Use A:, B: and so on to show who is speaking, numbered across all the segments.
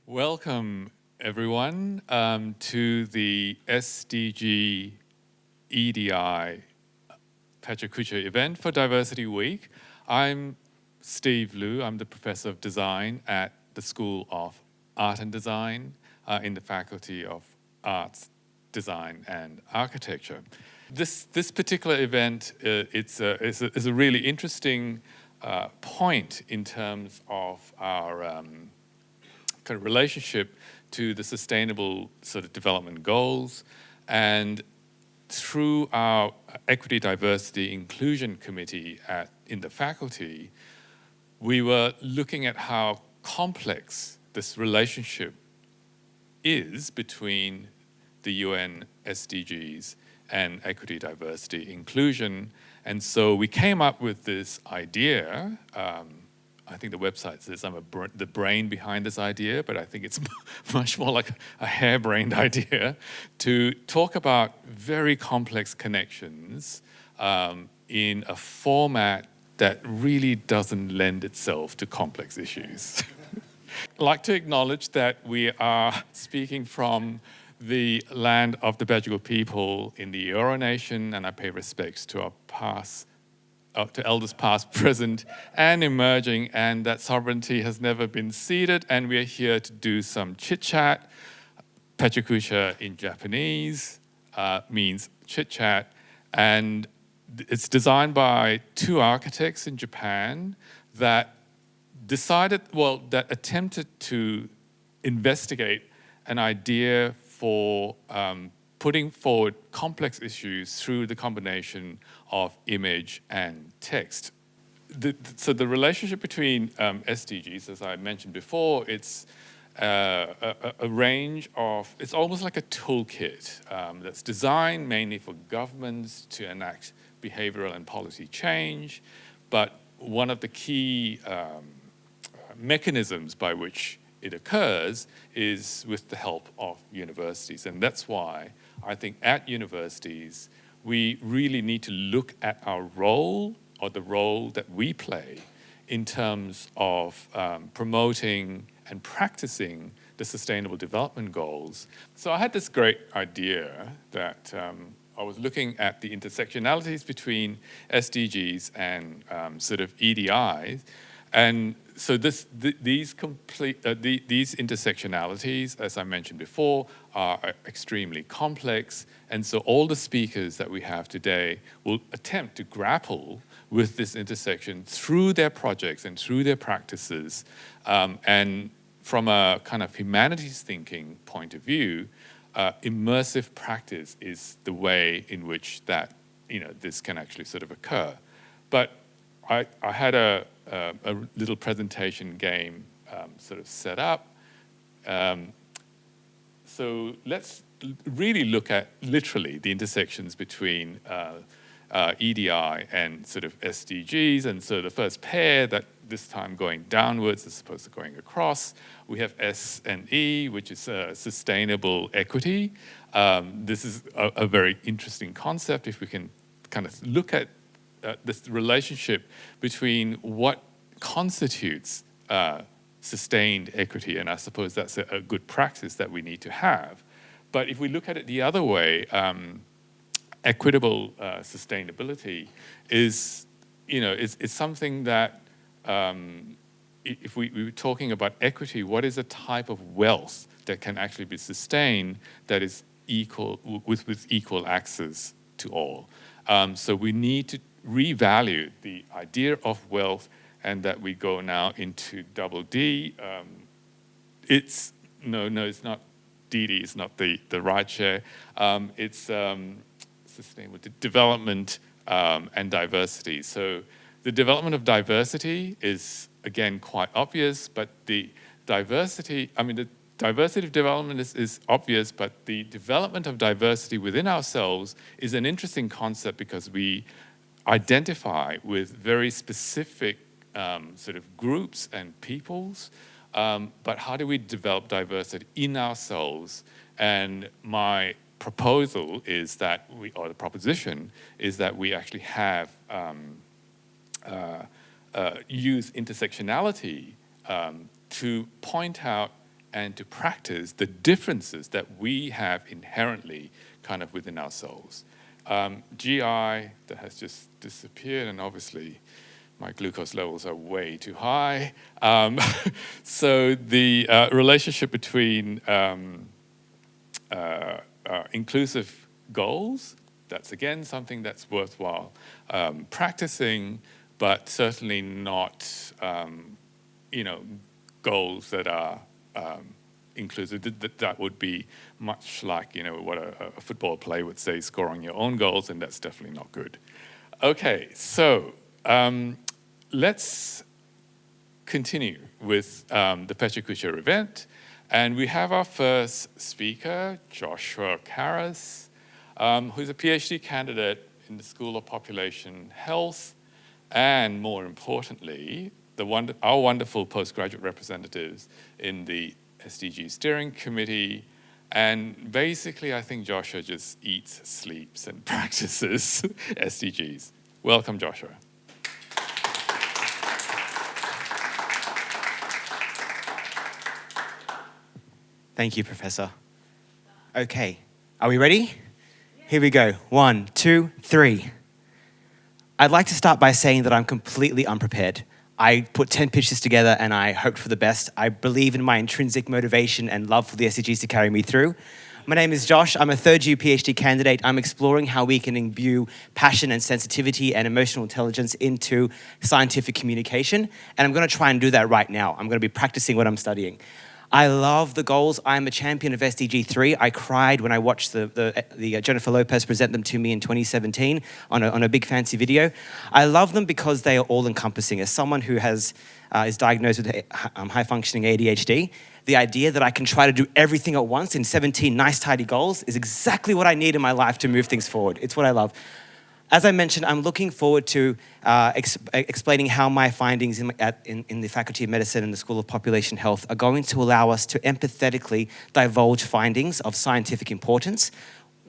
A: Welcome, everyone, to the SDG EDI Pecha Kucha event for Diversity Week. I'm Steve Liu. I'm the Professor of Design at the School of Art and Design in the Faculty of Arts, Design and Architecture. This particular event is a really interesting point in terms of our kind of relationship to the sustainable sort of development goals. And through our Equity, Diversity, Inclusion Committee in the faculty, we were looking at how complex this relationship is between the UN SDGs and equity, diversity, inclusion. And so we came up with this idea. I think the website says I'm the brain behind this idea, but I think it's much more like a harebrained idea to talk about very complex connections in a format that really doesn't lend itself to complex issues. I'd like to acknowledge that we are speaking from the land of the Badjigal people in the Eora Nation, and I pay respects to our to elders past, present, and emerging, and that sovereignty has never been ceded, and we are here to do some chit-chat. Pecha Kucha in Japanese means chit-chat, and it's designed by two architects in Japan that attempted to investigate an idea for putting forward complex issues through the combination of image and text. So the relationship between SDGs, as I mentioned before, it's a range of, it's almost like a toolkit that's designed mainly for governments to enact behavioral and policy change, but one of the key mechanisms by which it occurs is with the help of universities. And that's why I think at universities, we really need to look at our role, or the role that we play in terms of promoting and practicing the Sustainable Development Goals. So I had this great idea that I was looking at the intersectionalities between SDGs and sort of EDI. And so these intersectionalities, as I mentioned before, are extremely complex. And so all the speakers that we have today will attempt to grapple with this intersection through their projects and through their practices. And from a kind of humanities thinking point of view, immersive practice is the way in which that, this can actually sort of occur. But I had a little presentation game sort of set up. So let's really look at literally the intersections between EDI and sort of SDGs. And so the first pair that this time going downwards as opposed to going across, we have S and E, which is sustainable equity. This is a very interesting concept if we can kind of look at this relationship between what constitutes sustained equity, and I suppose that's a good practice that we need to have. But if we look at it the other way, equitable sustainability is, it's something that if we were talking about equity, what is a type of wealth that can actually be sustained that is equal with equal access to all? So we need to revalue the idea of wealth, and that we go now into double D. It's not DD, it's not the right share. It's sustainable development and diversity. So the development of diversity is, again, quite obvious, but the diversity of development is obvious, but the development of diversity within ourselves is an interesting concept because we identify with very specific sort of groups and peoples, but how do we develop diversity in ourselves? And my proposal is that the proposition is that we actually have use intersectionality to point out and to practice the differences that we have inherently kind of within ourselves. GI, that has just disappeared, and obviously my glucose levels are way too high. So the relationship between inclusive goals, that's again something that's worthwhile practicing, but certainly not, goals that are inclusive. That would be much like, what a football player would say, score on your own goals, and that's definitely not good. Okay, so let's continue with the Pecha Kucha event. And we have our first speaker, Joshua Karras, who's a PhD candidate in the School of Population Health, and more importantly, our wonderful postgraduate representatives in the SDG Steering Committee. And basically, I think Joshua just eats, sleeps, and practices SDGs. Welcome, Joshua.
B: Thank you, Professor. Okay, are we ready? Here we go. 1, 2, 3. I'd like to start by saying that I'm completely unprepared. I put 10 pitches together and I hoped for the best. I believe in my intrinsic motivation and love for the SDGs to carry me through. My name is Josh. I'm a third-year PhD candidate. I'm exploring how we can imbue passion and sensitivity and emotional intelligence into scientific communication. And I'm going to try and do that right now. I'm going to be practicing what I'm studying. I love the goals. I'm a champion of SDG 3. I cried when I watched the Jennifer Lopez present them to me in 2017 on a big fancy video. I love them because they are all-encompassing. As someone who is diagnosed with high-functioning ADHD, the idea that I can try to do everything at once in 17 nice, tidy goals is exactly what I need in my life to move things forward. It's what I love. As I mentioned, I'm looking forward to explaining how my findings in the Faculty of Medicine and the School of Population Health are going to allow us to empathetically divulge findings of scientific importance.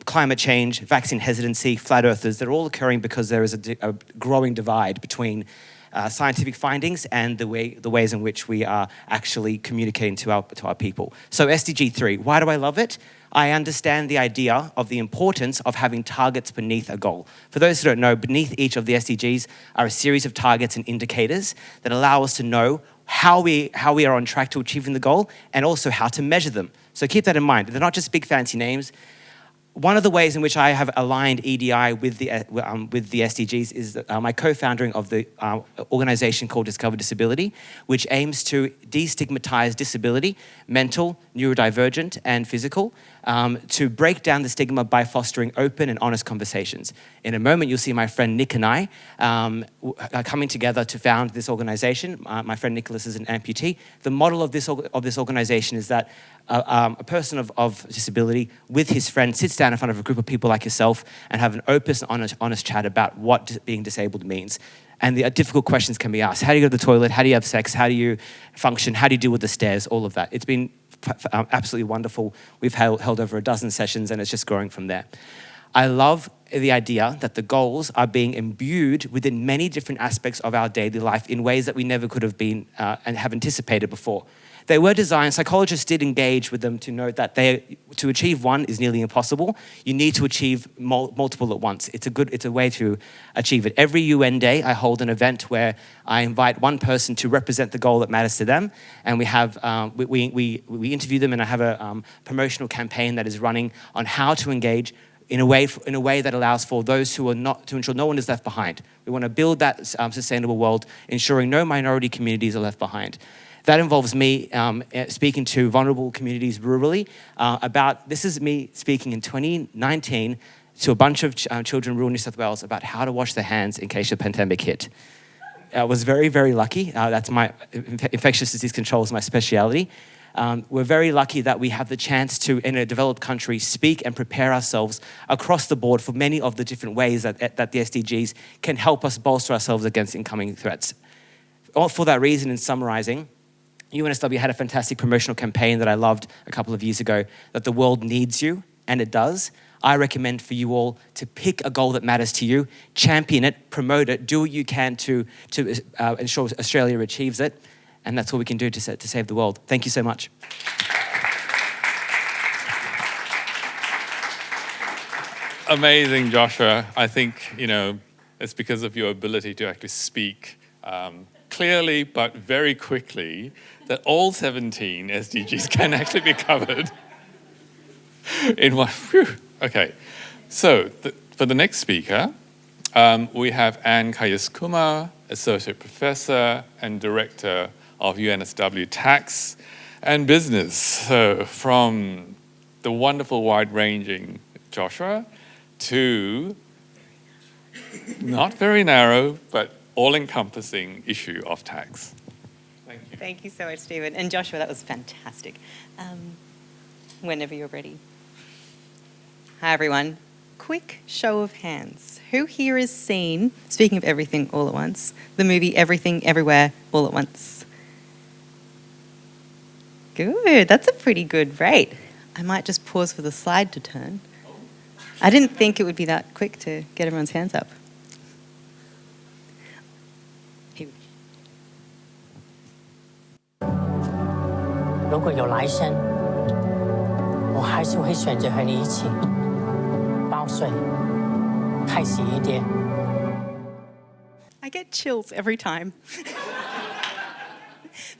B: Climate change, vaccine hesitancy, flat earthers, they're all occurring because there is a growing divide between scientific findings and the ways in which we are actually communicating to our people. So SDG 3, why do I love it? I understand the idea of the importance of having targets beneath a goal. For those who don't know, beneath each of the SDGs are a series of targets and indicators that allow us to know how we are on track to achieving the goal and also how to measure them. So keep that in mind. They're not just big fancy names. One of the ways in which I have aligned EDI with the SDGs is my co-founding of the organization called Discover Disability, which aims to destigmatize disability, mental, neurodivergent, and physical, to break down the stigma by fostering open and honest conversations. In a moment, you'll see my friend Nick and I coming together to found this organization. My friend Nicholas is an amputee. The model of this organization is that a person of disability with his friend sits down in front of a group of people like yourself and have an open and honest chat about what being disabled means. And the difficult questions can be asked. How do you go to the toilet? How do you have sex? How do you function? How do you deal with the stairs? All of that. It's been absolutely wonderful. We've held over a dozen sessions and it's just growing from there. I love the idea that the goals are being imbued within many different aspects of our daily life in ways that we never could have been and have anticipated before. They were designed, psychologists did engage with them to note that to achieve one is nearly impossible. You need to achieve multiple at once. It's a way to achieve it. Every UN Day, I hold an event where I invite one person to represent the goal that matters to them, and we have we interview them, and I have a promotional campaign that is running on how to engage in a way that allows for those who are not, to ensure no one is left behind. We want to build that sustainable world, ensuring no minority communities are left behind. That involves me speaking to vulnerable communities rurally this is me speaking in 2019 to a bunch of children in rural New South Wales about how to wash their hands in case the pandemic hit. I was very, very lucky. That's my infectious disease control is my speciality. We're very lucky that we have the chance to, in a developed country, speak and prepare ourselves across the board for many of the different ways that the SDGs can help us bolster ourselves against incoming threats. For that reason, in summarizing, UNSW had a fantastic promotional campaign that I loved a couple of years ago, that the world needs you, and it does. I recommend for you all to pick a goal that matters to you, champion it, promote it, do what you can to ensure Australia achieves it, and that's what we can do to save the world. Thank you so much.
A: Amazing, Joshua. I think, it's because of your ability to actually speak clearly but very quickly that all 17 SDGs can actually be covered in one. Whew. Okay, so for the next speaker, we have Anne Kayaskumar, Associate Professor and Director of UNSW Tax and Business. So from the wonderful wide-ranging Joshua to not very narrow, but all-encompassing issue of tax. Thank you.
C: Thank you so much, Stephen. And Joshua, that was fantastic. Whenever you're ready. Hi, everyone. Quick show of hands. Who here has seen, speaking of Everything All at Once, the movie Everything Everywhere All at Once? Good. That's a pretty good rate. I might just pause for the slide to turn. I didn't think it would be that quick to get everyone's hands up. Here we go.
D: 如果有来生，我还是会选择和你一起报税，开心一点。
C: I get chills every time.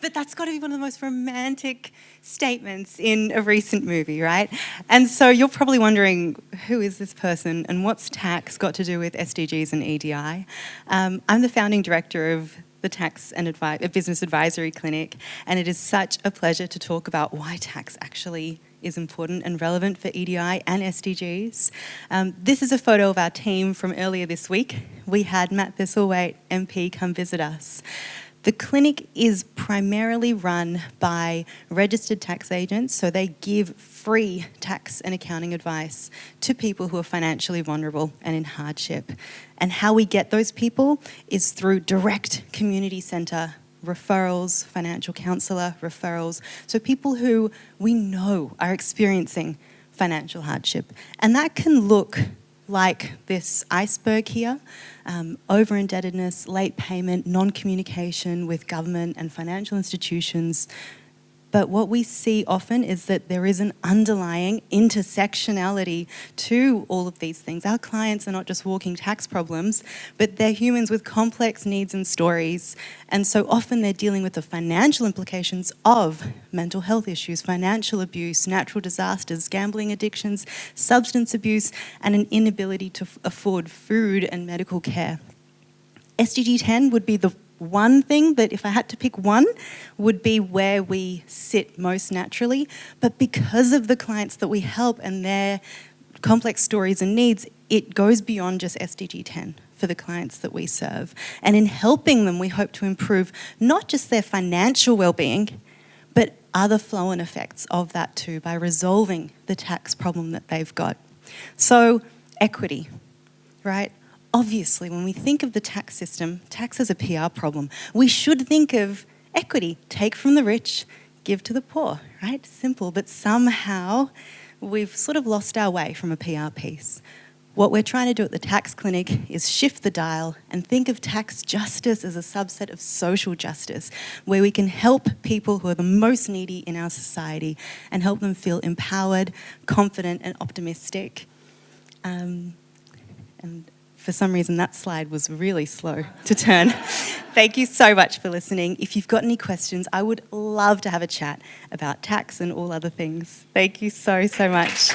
C: But that's got to be one of the most romantic statements in a recent movie, right? And so you're probably wondering, who is this person and what's tax got to do with SDGs and EDI? I'm the founding director of the Tax and Business Advisory Clinic, and it is such a pleasure to talk about why tax actually is important and relevant for EDI and SDGs. This is a photo of our team from earlier this week. We had Matt Thistlethwaite, MP, come visit us. The clinic is primarily run by registered tax agents, so they give free tax and accounting advice to people who are financially vulnerable and in hardship. And how we get those people is through direct community centre referrals, financial counsellor referrals, so people who we know are experiencing financial hardship. And that can look like this iceberg here, over-indebtedness, late payment, non-communication with government and financial institutions. But what we see often is that there is an underlying intersectionality to all of these things. Our clients are not just walking tax problems, but they're humans with complex needs and stories. And so often they're dealing with the financial implications of mental health issues, financial abuse, natural disasters, gambling addictions, substance abuse, and an inability to afford food and medical care. SDG 10 would be the one thing that, if I had to pick one, would be where we sit most naturally. But because of the clients that we help and their complex stories and needs, it goes beyond just SDG 10 for the clients that we serve. And in helping them, we hope to improve not just their financial well-being, but other flow-on effects of that too, by resolving the tax problem that they've got. So, equity, right? Obviously, when we think of the tax system, tax is a PR problem. We should think of equity. Take from the rich, give to the poor, right? Simple, but somehow we've sort of lost our way from a PR piece. What we're trying to do at the tax clinic is shift the dial and think of tax justice as a subset of social justice, where we can help people who are the most needy in our society and help them feel empowered, confident, and optimistic. And for some reason, that slide was really slow to turn. Thank you so much for listening. If you've got any questions, I would love to have a chat about tax and all other things. Thank you so, so much.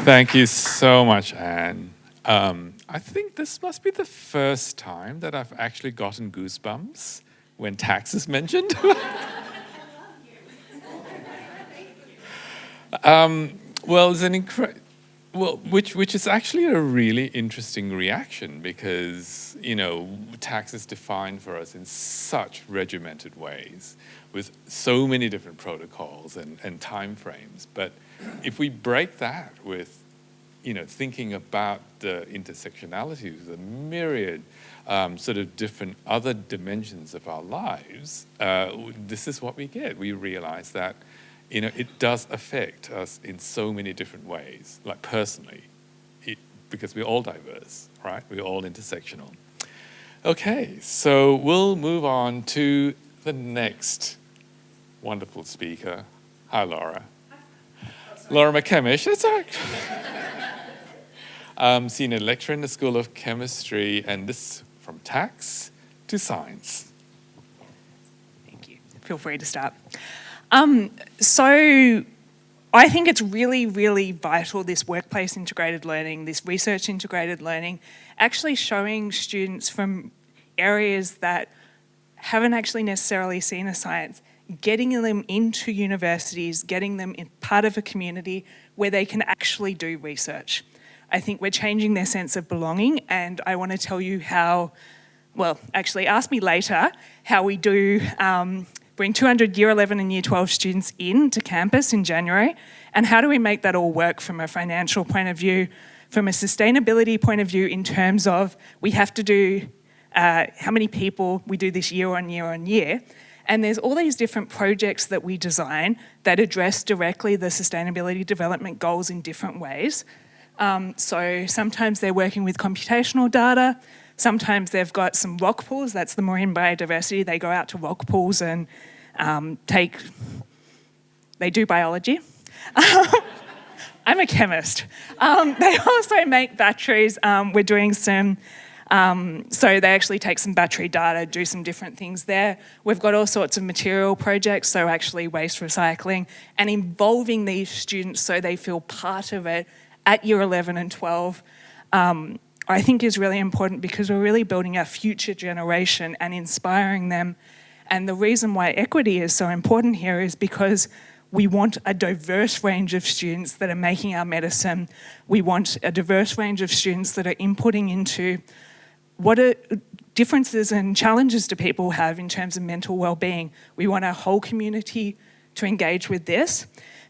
A: Thank you so much, Anne. I think this must be the first time that I've actually gotten goosebumps when tax is mentioned. Well, it's which is actually a really interesting reaction because, tax is defined for us in such regimented ways with so many different protocols and time frames. But if we break that with, thinking about the intersectionality, the myriad sort of different other dimensions of our lives, this is what we get. We realize that it does affect us in so many different ways, like personally, because we're all diverse, right? We're all intersectional. Okay, so we'll move on to the next wonderful speaker. Hi, Laura. Laura McCamish, that's all right. Senior lecturer in the School of Chemistry, and this from tax to science.
E: Thank you. Feel free to start. So I think it's really, really vital, this workplace integrated learning, this research integrated learning, actually showing students from areas that haven't actually necessarily seen a science, getting them into universities, getting them in part of a community where they can actually do research. I think we're changing their sense of belonging, and I want to tell you how, well, actually ask me later how we do bring 200 Year 11 and Year 12 students into campus in January, and how do we make that all work from a financial point of view, from a sustainability point of view, in terms of we have to do how many people we do this year on year on year. And there's all these different projects that we design that address directly the sustainability development goals in different ways. So sometimes they're working with computational data, sometimes they've got some rock pools, that's the marine biodiversity, they go out to rock pools and they do biology. I'm a chemist. They also make batteries. We're doing some, so they actually take some battery data, do some different things there. We've got all sorts of material projects, so actually waste recycling, and involving these students so they feel part of it at Year 11 and 12, I think is really important, because we're really building our future generation and inspiring them. And the reason why equity is so important here is because we want a diverse range of students that are making our medicine. We want a diverse range of students that are inputting into what are differences and challenges do people have in terms of mental well-being. We want our whole community to engage with this.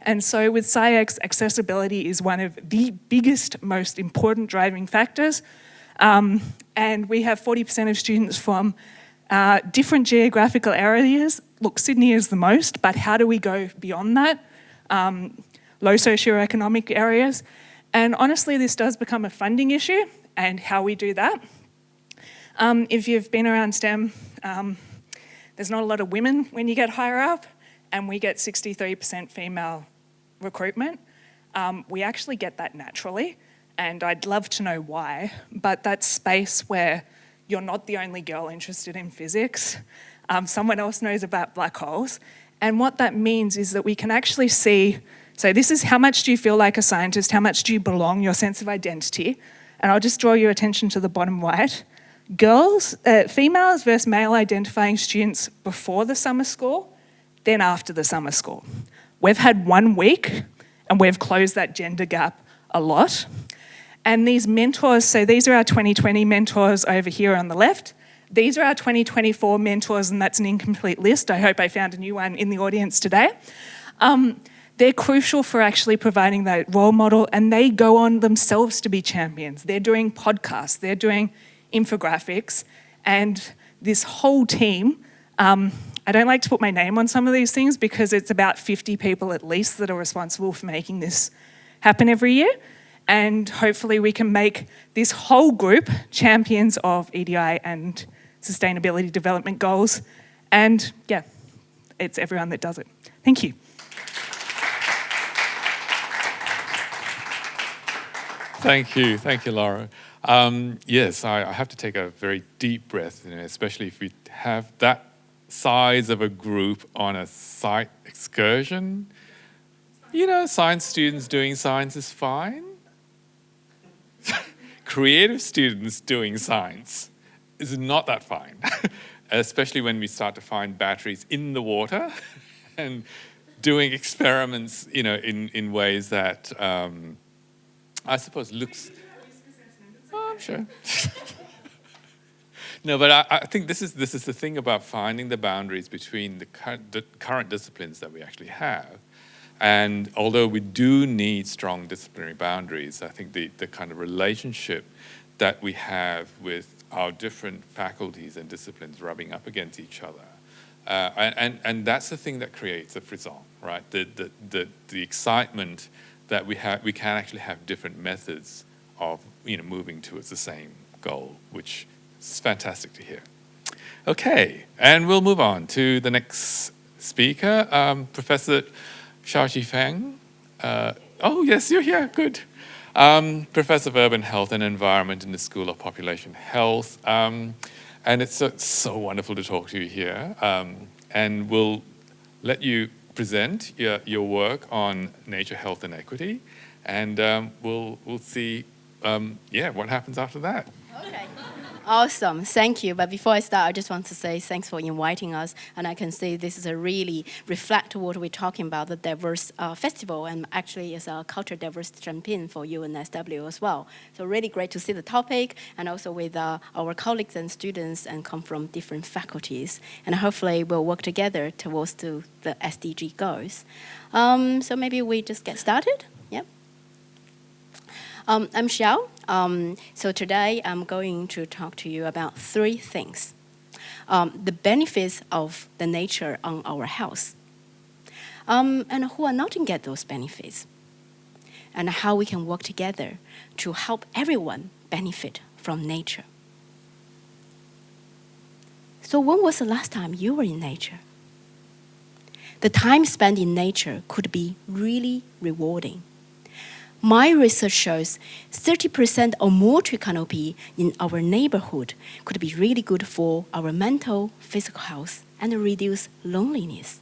E: And so with SciEx, accessibility is one of the biggest, most important driving factors. And we have 40% of students from different geographical areas. Look, Sydney is the most, but how do we go beyond that? Low socioeconomic areas. And honestly, this does become a funding issue, and how we do that. If you've been around STEM, there's not a lot of women when you get higher up, and we get 63% female recruitment. We actually get that naturally, and I'd love to know why, but that space where you're not the only girl interested in physics, someone else knows about black holes, and what that means is that we can actually see, so this is how much do you feel like a scientist, how much do you belong, your sense of identity, and I'll just draw your attention to the bottom right. Girls, females versus male identifying students before the summer school, then after the summer school. We've had 1 week and we've closed that gender gap a lot. And these mentors, so these are our 2020 mentors over here on the left. These are our 2024 mentors, and that's an incomplete list. I hope I found a new one in the audience today. They're crucial for actually providing that role model, and they go on themselves to be champions. They're doing podcasts, they're doing infographics, and this whole team, I don't like to put my name on some of these things because it's about 50 people at least that are responsible for making this happen every year. And hopefully we can make this whole group champions of EDI and sustainability development goals. And yeah, it's everyone that does it. Thank you.
A: Thank you, Laura. Yes, I have to take a very deep breath, especially if we have that size of a group on a site excursion. Science students doing science is fine. Creative students doing science is not that fine, especially when we start to find batteries in the water and doing experiments, in ways that I suppose looks. Oh, I'm sure. No, but I think this is the thing about finding the boundaries between the current disciplines that we actually have. And although we do need strong disciplinary boundaries, I think the kind of relationship that we have with our different faculties and disciplines rubbing up against each other, and that's the thing that creates a frisson, right? The excitement that we can actually have different methods of moving towards the same goal, which is fantastic to hear. Okay, and we'll move on to the next speaker, Professor Xiaoqi Feng. Oh, yes, you're here. Good. Professor of Urban Health and Environment in the School of Population Health. And it's so wonderful to talk to you here. And we'll let you present your work on nature, health, and equity. And we'll see, what happens after that.
F: Okay. Awesome, thank you. But before I start, I just want to say thanks for inviting us. And I can see this is a really reflect what we're talking about, the diverse festival, and actually is a culture diversity campaign for UNSW as well. So really great to see the topic, and also with our colleagues and students and come from different faculties. And hopefully we'll work together towards the SDG goals. So maybe we just get started. Yep. I'm Xiao. So today I'm going to talk to you about 3 things. The benefits of the nature on our health, and who are not to get those benefits, and how we can work together to help everyone benefit from nature. So when was the last time you were in nature? The time spent in nature could be really rewarding. My research shows 30% or more tree canopy in our neighborhood could be really good for our mental, physical health, and reduce loneliness.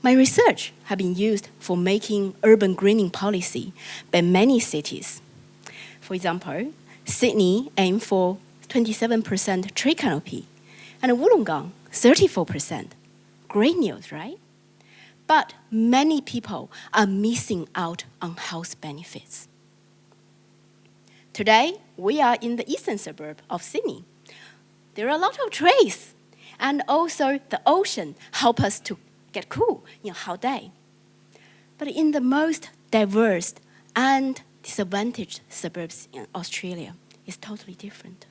F: My research has been used for making urban greening policy by many cities. For example, Sydney aimed for 27% tree canopy, and Wollongong 34%. Great news, right? But many people are missing out on health benefits. Today, we are in the eastern suburb of Sydney. There are a lot of trees, and also the ocean helps us to get cool in a hot day. But in the most diverse and disadvantaged suburbs in Australia, it's totally different.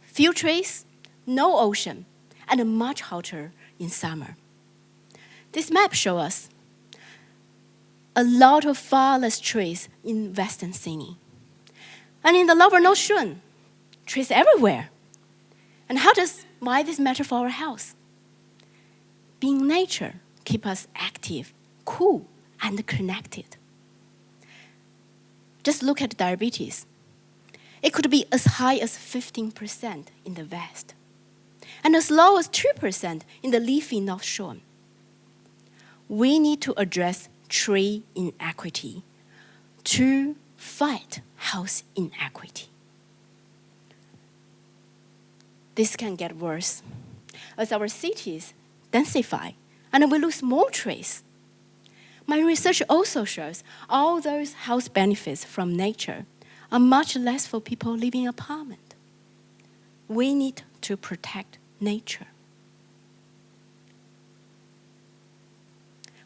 F: Few trees, no ocean, and much hotter in summer. This map shows us a lot of far less trees in Western Sydney. And in the lower North Shore, trees everywhere. And why this matter for our health? Being in nature keeps us active, cool, and connected. Just look at diabetes. It could be as high as 15% in the West, and as low as 2% in the leafy North Shore. We need to address tree inequity to fight health inequity. This can get worse as our cities densify and we lose more trees. My research also shows all those health benefits from nature are much less for people living in apartments. We need to protect nature.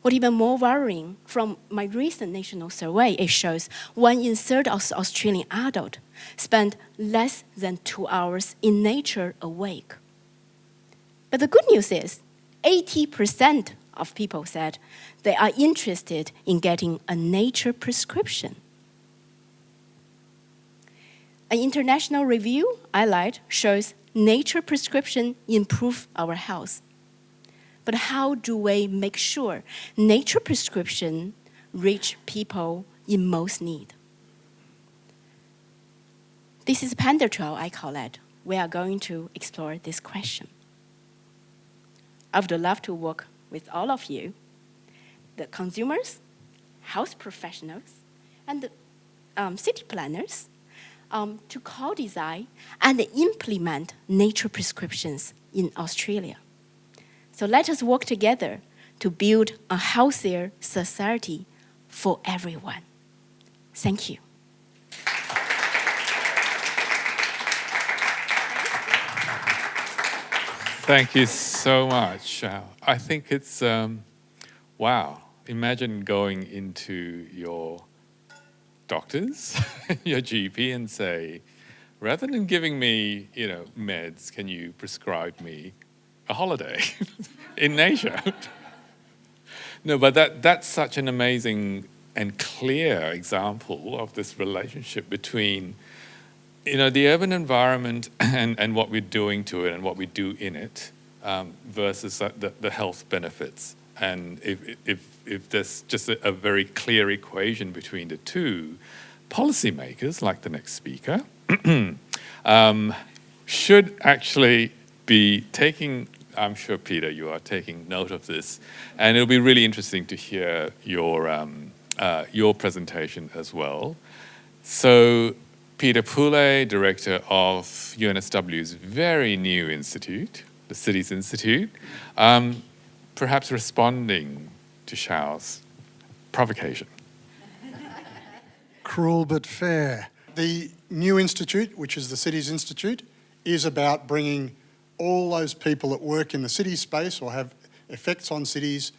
F: What even more worrying, from my recent national survey, it shows 1 in 3 Australian adults spend less than 2 hours in nature a week. But the good news is 80% of people said they are interested in getting a nature prescription. An international review I read shows nature prescription improve our health. But how do we make sure nature prescription reach people in most need? This is Panda Trail, I call it. We are going to explore this question. I would love to work with all of you, the consumers, health professionals, and the city planners, to co-design and implement nature prescriptions in Australia. So let us work together to build a healthier society for everyone. Thank you.
A: Thank you so much. I think it's, wow. Imagine going into your doctors, your GP, and say, rather than giving me, meds, can you prescribe me a holiday in nature? No, but that's such an amazing and clear example of this relationship between, the urban environment and what we're doing to it and what we do in it, versus the health benefits. And if if there's just a very clear equation between the two, policymakers, like the next speaker, should actually be taking, I'm sure, Peter, you are taking note of this, and it'll be really interesting to hear your presentation as well. So, Peter Poulet, director of UNSW's very new institute, the Cities Institute, perhaps responding to Xiao's provocation.
G: Cruel but fair. The new institute, which is the Cities Institute, is about bringing all those people that work in the city space or have effects on cities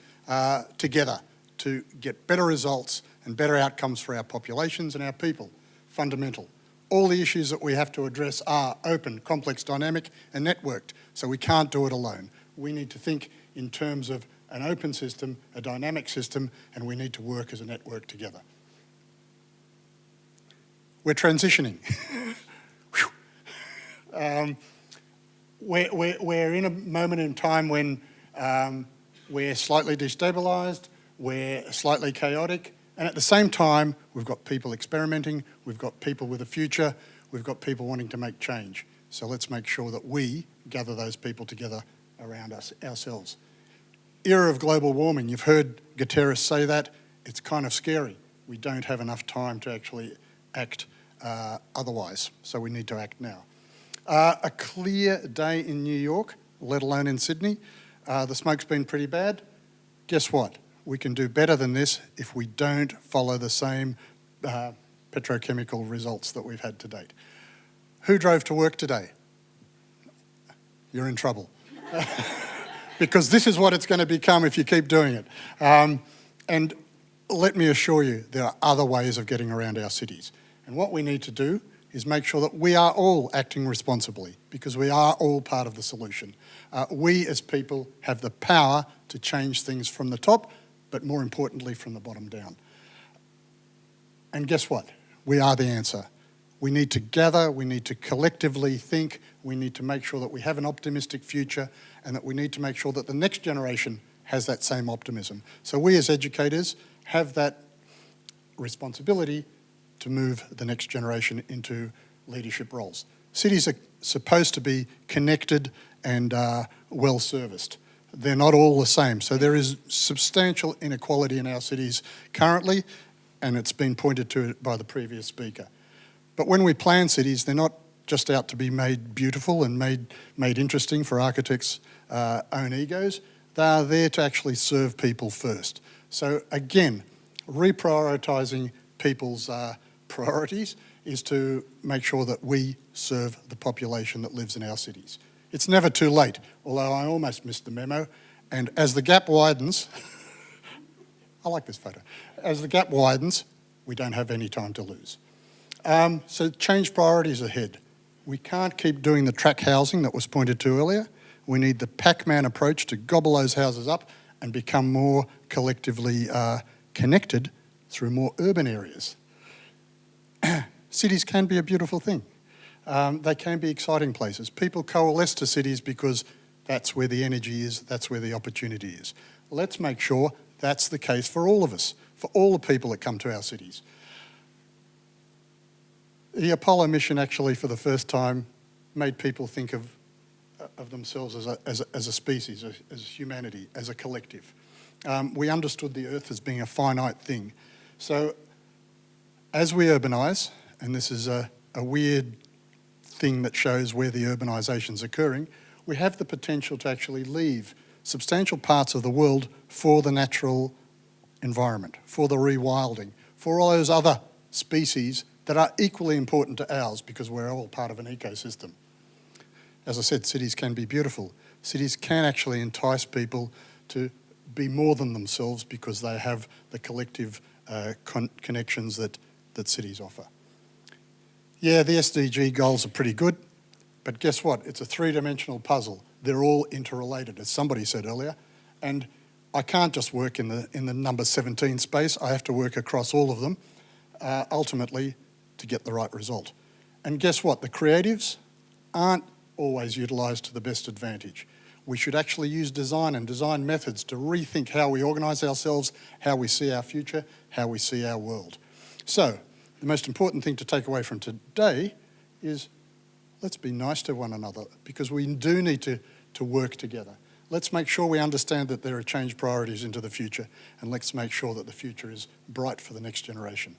G: together to get better results and better outcomes for our populations and our people. Fundamental. All the issues that we have to address are open, complex, dynamic and networked, so we can't do it alone. We need to think in terms of an open system, a dynamic system, and we need to work as a network together. We're transitioning. We're in a moment in time when we're slightly destabilised, we're slightly chaotic, and at the same time, we've got people experimenting, we've got people with a future, we've got people wanting to make change. So let's make sure that we gather those people together around us ourselves. Era of global warming, you've heard Guterres say that. It's kind of scary. We don't have enough time to actually act otherwise, so we need to act now. A clear day in New York, let alone in Sydney. The smoke's been pretty bad. Guess what? We can do better than this if we don't follow the same petrochemical results that we've had to date. Who drove to work today? You're in trouble. Because this is what it's going to become if you keep doing it. And let me assure you, there are other ways of getting around our cities. And what we need to do is make sure that we are all acting responsibly, because we are all part of the solution. We as people have the power to change things from the top, but more importantly from the bottom down. And guess what? We are the answer. We need to gather, we need to collectively think, we need to make sure that we have an optimistic future, and that we need to make sure that the next generation has that same optimism. So we as educators have that responsibility to move the next generation into leadership roles. Cities are supposed to be connected and well-serviced. They're not all the same. So there is substantial inequality in our cities currently, and it's been pointed to by the previous speaker. But when we plan cities, they're not just out to be made beautiful and made interesting for architects' own egos. They are there to actually serve people first. So again, reprioritising people's priorities is to make sure that we serve the population that lives in our cities. It's never too late, although I almost missed the memo. And as the gap widens, I like this photo. As the gap widens, we don't have any time to lose. So change priorities ahead. We can't keep doing the track housing that was pointed to earlier. We need the Pac-Man approach to gobble those houses up and become more collectively connected through more urban areas. Cities can be a beautiful thing. They can be exciting places. People coalesce to cities because that's where the energy is, that's where the opportunity is. Let's make sure that's the case for all of us, for all the people that come to our cities. The Apollo mission actually, for the first time, made people think of themselves as a species, as humanity, as a collective. We understood the Earth as being a finite thing. So as we urbanise, and this is a weird thing that shows where the urbanisation is occurring, we have the potential to actually leave substantial parts of the world for the natural environment, for the rewilding, for all those other species that are equally important to ours because we're all part of an ecosystem. As I said, cities can be beautiful. Cities can actually entice people to be more than themselves because they have the collective connections that cities offer. Yeah, the SDG goals are pretty good, but guess what? It's a three-dimensional puzzle. They're all interrelated, as somebody said earlier, and I can't just work in the number 17 space. I have to work across all of them, ultimately, to get the right result. And guess what? The creatives aren't always utilised to the best advantage. We should actually use design and design methods to rethink how we organise ourselves, how we see our future, how we see our world. So, the most important thing to take away from today is let's be nice to one another, because we do need to work together. Let's make sure we understand that there are change priorities into the future, and let's make sure that the future is bright for the next generation.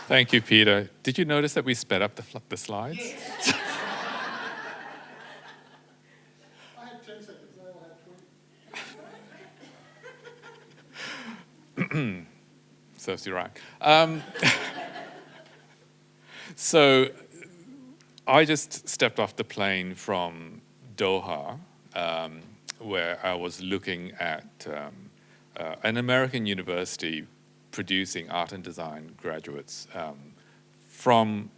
A: Thank you, Peter. Did you notice that we sped up the slides?
G: Yes. I had 10 seconds, they all had 20.
A: Serves you right. So I just stepped off the plane from Doha, where I was looking at an American university producing art and design graduates from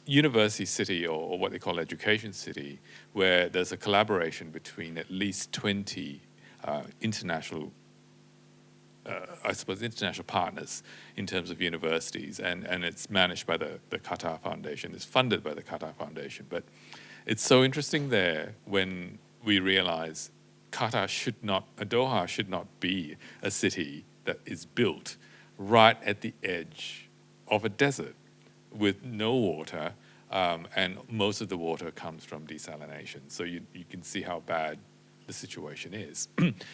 A: University City, or what they call Education City, where there's a collaboration between at least 20 international partners in terms of universities, and it's managed by the Qatar Foundation, it's funded by the Qatar Foundation. But it's so interesting there when we realize Doha should not be a city that is built right at the edge of a desert with no water, and most of the water comes from desalination. So you can see how bad the situation is.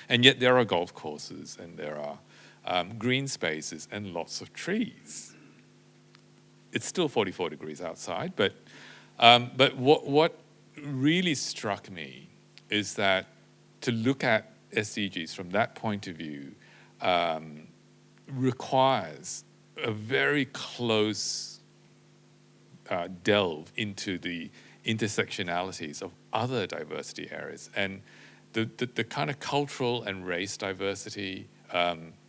A: And yet there are golf courses, and there are green spaces and lots of trees. It's still 44 degrees outside, but what really struck me is that to look at SDGs from that point of view requires a very close delve into the intersectionalities of other diversity areas, and the kind of cultural and race diversity,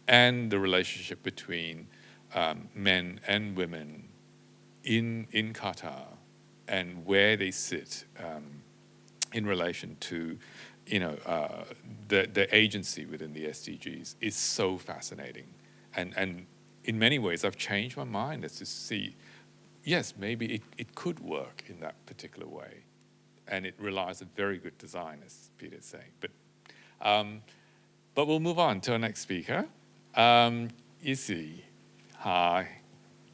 A: and the relationship between men and women in Qatar, and where they sit in relation to the agency within the SDGs is so fascinating. And in many ways, I've changed my mind as to see, yes, maybe it could work in that particular way. And it relies on very good design, as Peter's saying. But we'll move on to our next speaker. Izzy. Hi.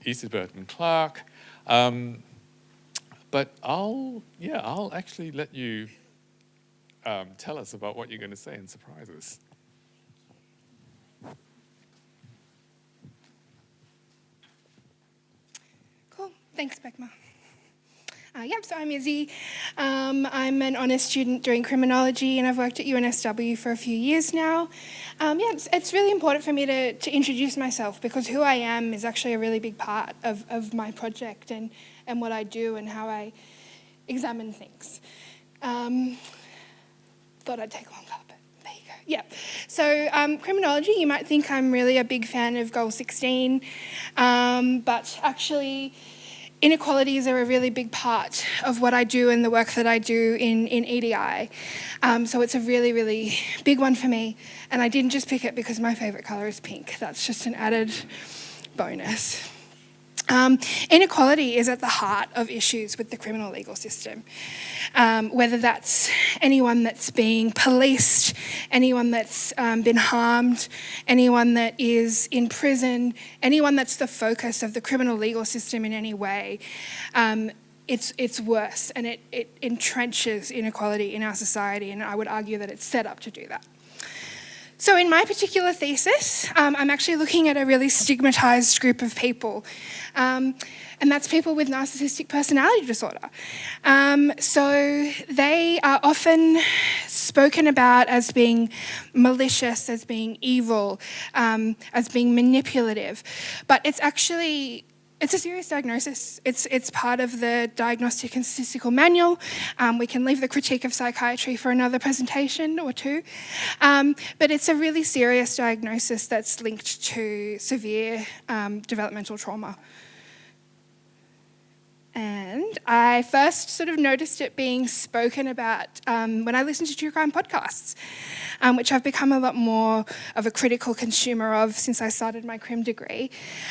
A: Izzy Burton-Clark. But I'll actually let you tell us about what you're going to say and surprise us.
H: Cool. Thanks, Beckma. So I'm Izzy. I'm an honours student doing criminology, and I've worked at UNSW for a few years now. It's really important for me to introduce myself, because who I am is actually a really big part of my project and what I do and how I examine things. Thought I'd take longer, but there you go. Yeah. So criminology, you might think I'm really a big fan of Goal 16, but actually inequalities are a really big part of what I do and the work that I do in EDI. So it's a really, really big one for me. And I didn't just pick it because my favourite colour is pink. That's just an added bonus. Inequality is at the heart of issues with the criminal legal system. Whether that's anyone that's being policed, anyone that's been harmed, anyone that is in prison, anyone that's the focus of the criminal legal system in any way, it's worse, and it entrenches inequality in our society, and I would argue that it's set up to do that. So in my particular thesis, I'm actually looking at a really stigmatised group of people, and that's people with narcissistic personality disorder. So they are often spoken about as being malicious, as being evil, as being manipulative, but it's a serious diagnosis. It's part of the Diagnostic and Statistical Manual. We can leave the critique of psychiatry for another presentation or two. But it's a really serious diagnosis that's linked to severe developmental trauma. And I first sort of noticed it being spoken about when I listened to true crime podcasts, which I've become a lot more of a critical consumer of since I started my crim degree.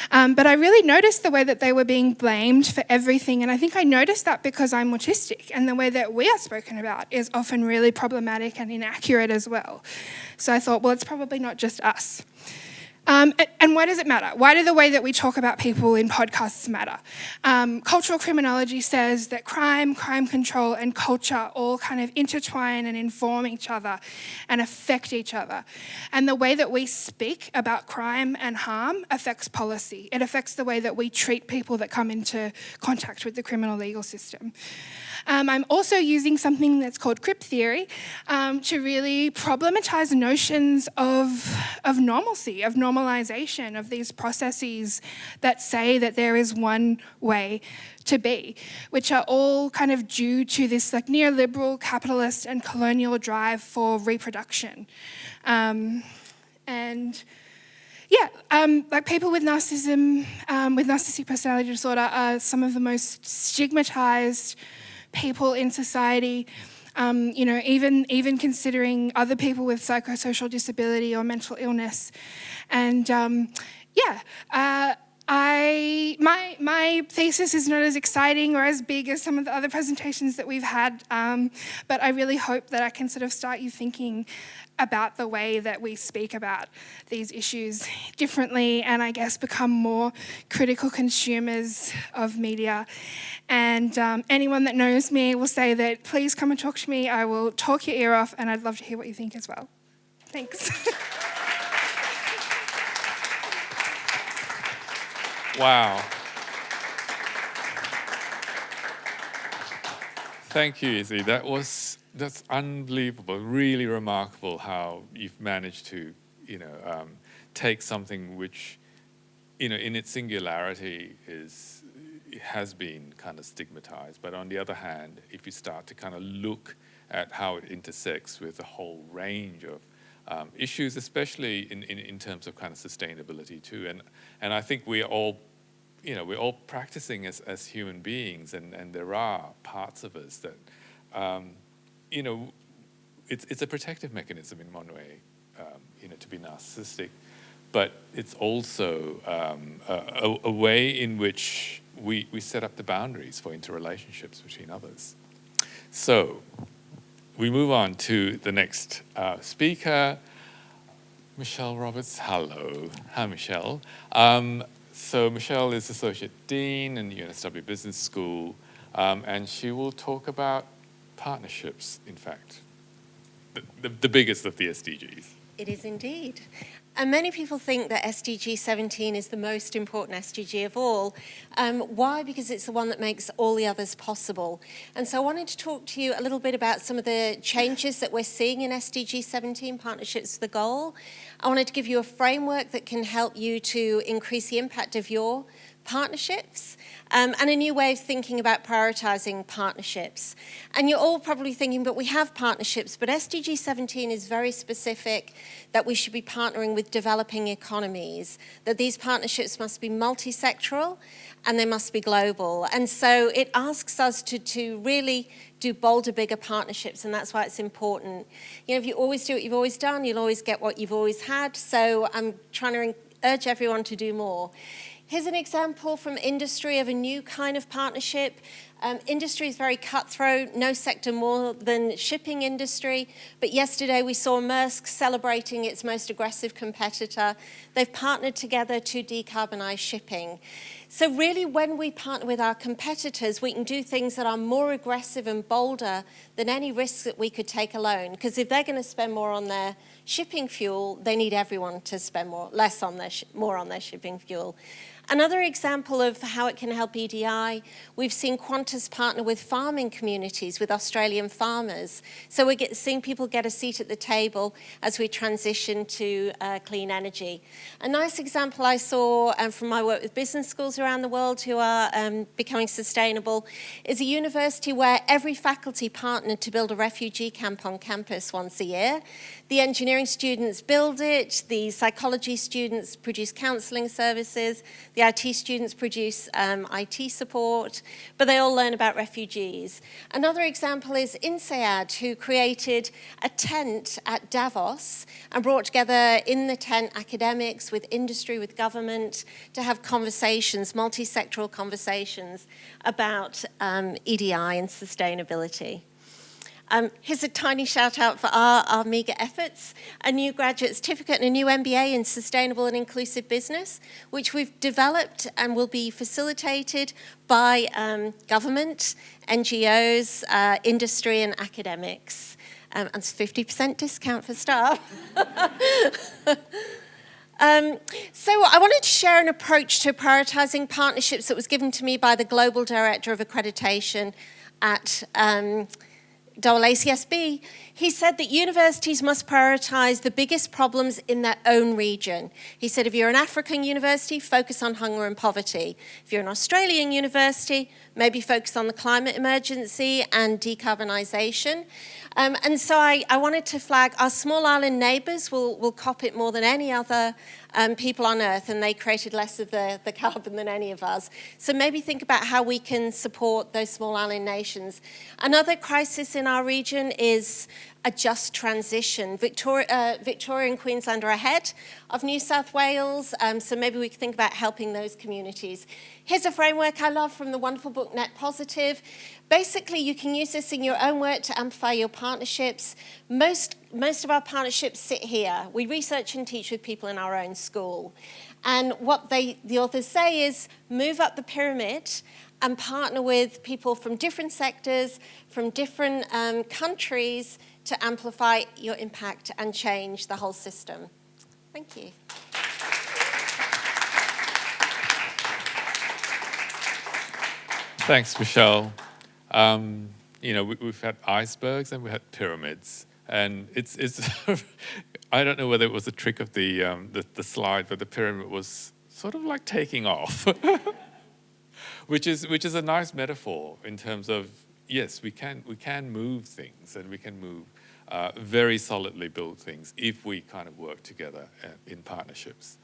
H: But I really noticed the way that they were being blamed for everything. And I think I noticed that because I'm autistic, and the way that we are spoken about is often really problematic and inaccurate as well. So I thought, well, it's probably not just us. And why does it matter? Why do the way that we talk about people in podcasts matter? Cultural criminology says that crime control, and culture all kind of intertwine and inform each other and affect each other. And the way that we speak about crime and harm affects policy. It affects the way that we treat people that come into contact with the criminal legal system. I'm also using something that's called crip theory to really problematize notions of normalcy, of normalization, of these processes that say that there is one way to be, which are all kind of due to this like neoliberal, capitalist and colonial drive for reproduction. Like people with narcissism, with narcissistic personality disorder are some of the most stigmatized people in society, even considering other people with psychosocial disability or mental illness. And my thesis is not as exciting or as big as some of the other presentations that we've had, but I really hope that I can sort of start you thinking about the way that we speak about these issues differently, and I guess become more critical consumers of media. And anyone that knows me will say that please come and talk to me. I will talk your ear off, and I'd love to hear what you think as well. Thanks.
A: Wow. Thank you, Izzy. That's unbelievable, really remarkable how you've managed to, take something which, in its singularity has been kind of stigmatized. But on the other hand, if you start to kind of look at how it intersects with a whole range of issues, especially in terms of kind of sustainability too. And I think we're all practicing as human beings, and there are parts of us that, it's a protective mechanism in one way, to be narcissistic, but it's also a way in which we set up the boundaries for interrelationships between others. So we move on to the next speaker, Michelle Roberts. Hello. Hi, Michelle. So Michelle is Associate Dean in the UNSW Business School, and she will talk about partnerships, in fact, the biggest of the SDGs.
I: It is indeed. And many people think that SDG 17 is the most important SDG of all. Why? Because it's the one that makes all the others possible. And so I wanted to talk to you a little bit about some of the changes that we're seeing in SDG 17, Partnerships for the Goal. I wanted to give you a framework that can help you to increase the impact of your partnerships, and a new way of thinking about prioritising partnerships. And you're all probably thinking, but we have partnerships, but SDG 17 is very specific that we should be partnering with developing economies, that these partnerships must be multi-sectoral and they must be global. And so it asks us to really do bolder, bigger partnerships, and that's why it's important. If you always do what you've always done, you'll always get what you've always had. So I'm trying to urge everyone to do more. Here's an example from industry of a new kind of partnership. Industry is very cutthroat, no sector more than shipping industry. But yesterday we saw Maersk celebrating its most aggressive competitor. They've partnered together to decarbonize shipping. So really, when we partner with our competitors, we can do things that are more aggressive and bolder than any risks that we could take alone. Because if they're going to spend more on their shipping fuel, they need everyone to spend more on their shipping fuel. Another example of how it can help EDI, we've seen Qantas partner with farming communities, with Australian farmers. So we're seeing people get a seat at the table as we transition to clean energy. A nice example I saw from my work with business schools around the world who are becoming sustainable is a university where every faculty partnered to build a refugee camp on campus once a year. The engineering students build it, the psychology students produce counselling services, the The IT students produce IT support, but they all learn about refugees. Another example is INSEAD, who created a tent at Davos and brought together in the tent academics with industry, with government, to have conversations, multi-sectoral conversations about EDI and sustainability. Here's a tiny shout out for our meagre efforts, a new graduate certificate and a new MBA in sustainable and inclusive business, which we've developed and will be facilitated by government, NGOs, industry and academics. And it's 50% discount for staff. So I wanted to share an approach to prioritising partnerships that was given to me by the Global Director of Accreditation at AACSB. He said that universities must prioritise the biggest problems in their own region. He said if you're an African university, focus on hunger and poverty. If you're an Australian university, maybe focus on the climate emergency and decarbonisation. And so I wanted to flag our small island neighbours will cop it more than any other people on Earth, and they created less of the carbon than any of us. So maybe think about how we can support those small island nations. Another crisis in our region is a just transition. Victoria and Queensland are ahead of New South Wales, so maybe we can think about helping those communities. Here's a framework I love from the wonderful book Net Positive. Basically, you can use this in your own work to amplify your partnerships. Most of our partnerships sit here. We research and teach with people in our own school. And what the authors say is move up the pyramid and partner with people from different sectors, from different countries to amplify your impact and change the whole system. Thank you.
A: Thanks, Michelle. We've had icebergs and we had pyramids, and it's I don't know whether it was a trick of the slide, but the pyramid was sort of like taking off, which is a nice metaphor in terms of yes, we can move things, and we can move very solidly build things if we kind of work together in partnerships.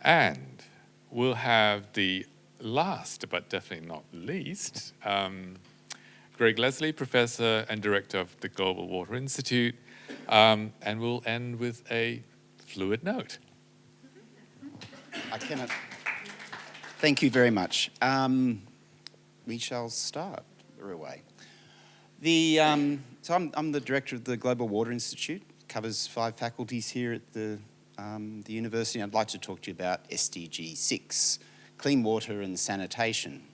A: And we'll have the last, but definitely not least, Greg Leslie, Professor and Director of the Global Water Institute, and we'll end with a fluid note.
J: I cannot. Thank you very much. We shall start right away. So I'm the Director of the Global Water Institute. Covers 5 faculties here at the university. I'd like to talk to you about SDG 6, clean water and sanitation.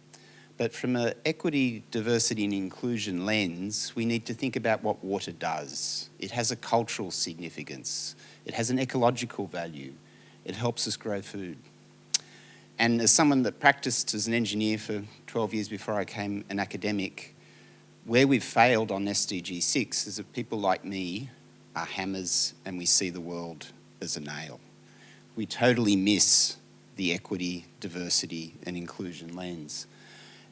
J: But from an equity, diversity and inclusion lens, we need to think about what water does. It has a cultural significance. It has an ecological value. It helps us grow food. And as someone that practiced as an engineer for 12 years before I became an academic, where we've failed on SDG 6 is that people like me are hammers and we see the world as a nail. We totally miss the equity, diversity and inclusion lens.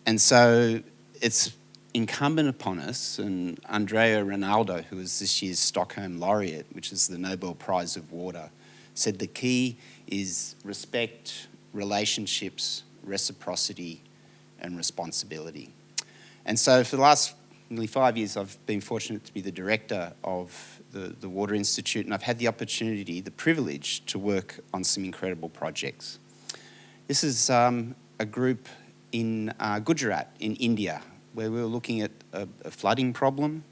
J: And so it's incumbent upon us, and Andrea Rinaldo, who is this year's Stockholm Laureate, which is the Nobel Prize of Water, said the key is respect, relationships, reciprocity and responsibility. And so for the last nearly 5 years, I've been fortunate to be the director of the Water Institute, and I've had the opportunity, the privilege to work on some incredible projects. This is a group in Gujarat in India, where we were looking at a flooding problem,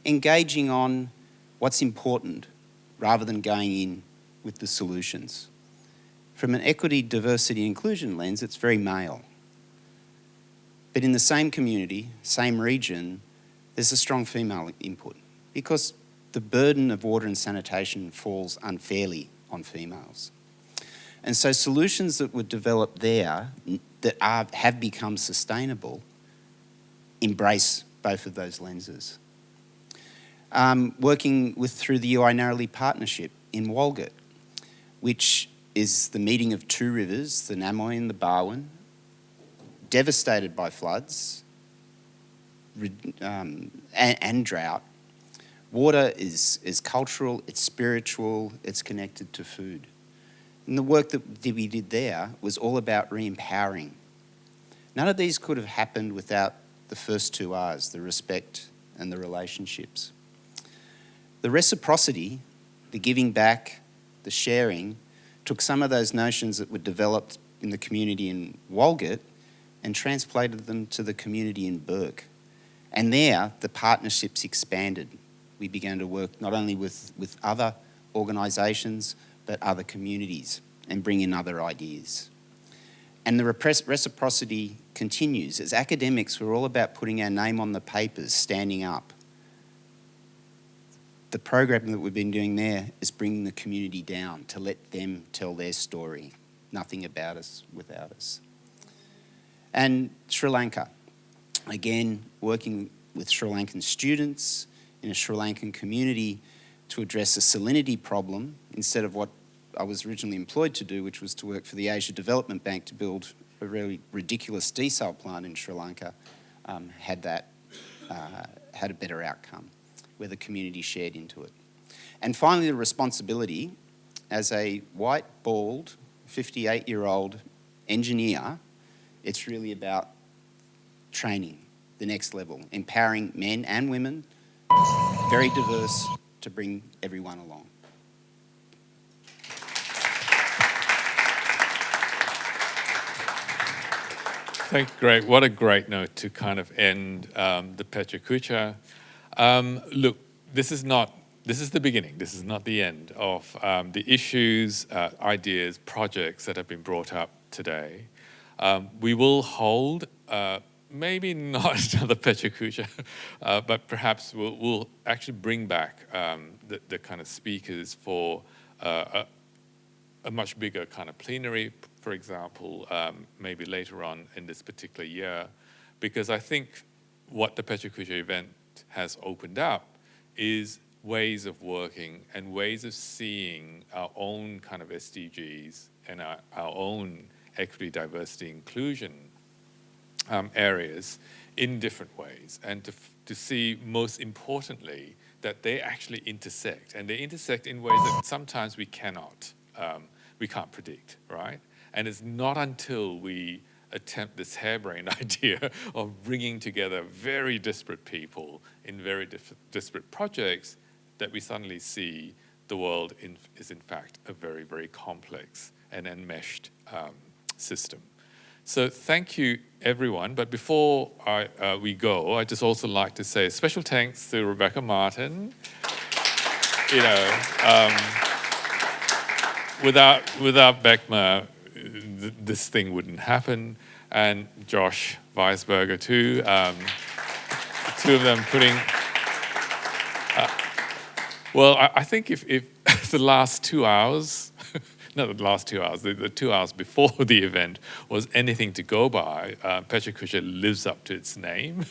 J: engaging on what's important rather than going in with the solutions. From an equity, diversity, inclusion lens, it's very male. But in the same community, same region, there's a strong female input because the burden of water and sanitation falls unfairly on females. And so solutions that were developed there that have become sustainable embrace both of those lenses. Working through the UI Narrowly Partnership in Walgett, which is the meeting of 2 rivers, the Namoy and the Barwon, devastated by floods and drought. Water is cultural, it's spiritual, it's connected to food. And the work that we did there was all about re-empowering. None of these could have happened without the first two R's, the respect and the relationships. The reciprocity, the giving back, the sharing, took some of those notions that were developed in the community in Walgett and translated them to the community in Bourke. And there, the partnerships expanded. We began to work not only with other organisations, but other communities and bring in other ideas. And the reciprocity continues. As academics, we're all about putting our name on the papers, standing up. The program that we've been doing there is bringing the community down to let them tell their story. Nothing about us without us. And Sri Lanka, again, working with Sri Lankan students in a Sri Lankan community to address a salinity problem instead of what I was originally employed to do, which was to work for the Asia Development Bank to build a really ridiculous desal plant in Sri Lanka, had a better outcome where the community shared into it. And finally, the responsibility as a white, bald, 58-year-old engineer, it's really about training, the next level, empowering men and women, very diverse, to bring everyone along.
A: Great. What a great note to kind of end the Pecha Kucha. Look, this is the beginning. This is not the end of the issues, ideas, projects that have been brought up today. We will hold, maybe not another Pecha Kucha, but perhaps we'll actually bring back the kind of speakers for a much bigger kind of plenary, for example, maybe later on in this particular year, because I think what the Pecha Kucha event has opened up is ways of working and ways of seeing our own kind of SDGs and our own equity, diversity, inclusion areas in different ways, and to see, most importantly, that they actually intersect, and they intersect in ways that sometimes we can't predict, right? And it's not until we attempt this harebrained idea of bringing together very disparate people in very disparate projects that we suddenly see the world is in fact a very, very complex and enmeshed system. So thank you, everyone. But before we go, I'd just also like to say a special thanks to Rebecca Martin. Without Beckma, this thing wouldn't happen. And Josh Weisberger too. Two of them putting... well, I think if the last 2 hours, not the last 2 hours, the 2 hours before the event was anything to go by, Pecha Kucha lives up to its name.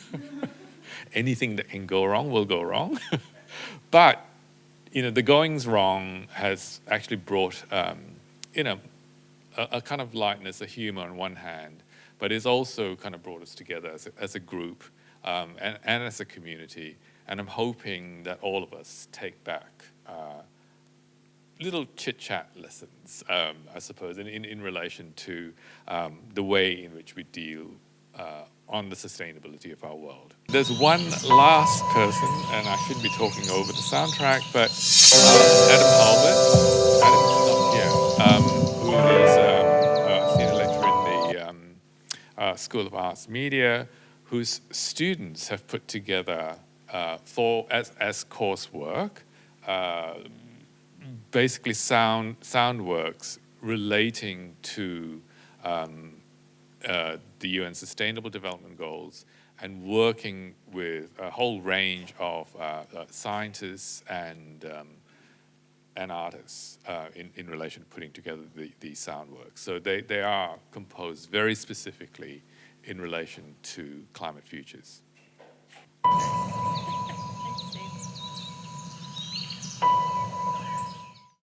A: Anything that can go wrong will go wrong. But, the goings wrong has actually brought, a kind of lightness, a humor on one hand, but it's also kind of brought us together as a group and as a community. And I'm hoping that all of us take back little chit-chat lessons, I suppose, in relation to the way in which we deal on the sustainability of our world. There's one last person, and I shouldn't be talking over the soundtrack, but Adam Halbert. Adam's not here, who is a senior lecturer in the School of Arts Media, whose students have put together as coursework, basically sound works relating to the UN Sustainable Development Goals, and working with a whole range of scientists and artists in relation to putting together these sound works. So they are composed very specifically in relation to climate futures.